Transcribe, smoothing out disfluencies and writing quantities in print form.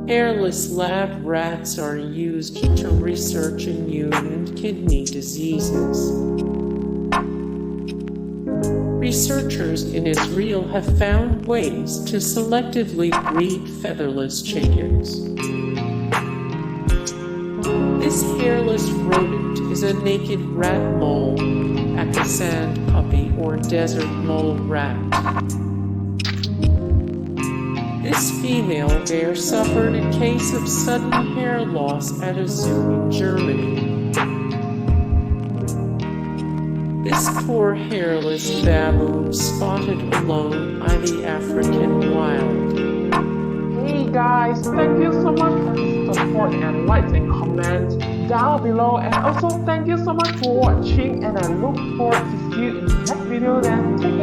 Hairless lab rats are used to research immune and kidney diseases. Researchers in Israel have found ways to selectively breed featherless chickens. This hairless rodent is a naked rat mole, a sand puppy, or desert mole rat. This female bear suffered a case of sudden hair loss at a zoo in Germany. This poor hairless baboon spotted alone by the African wild. Hey guys, thank you so much for the support and likes and comments down below, and also thank you so much for watching, and I look forward to see you in the next video then. Take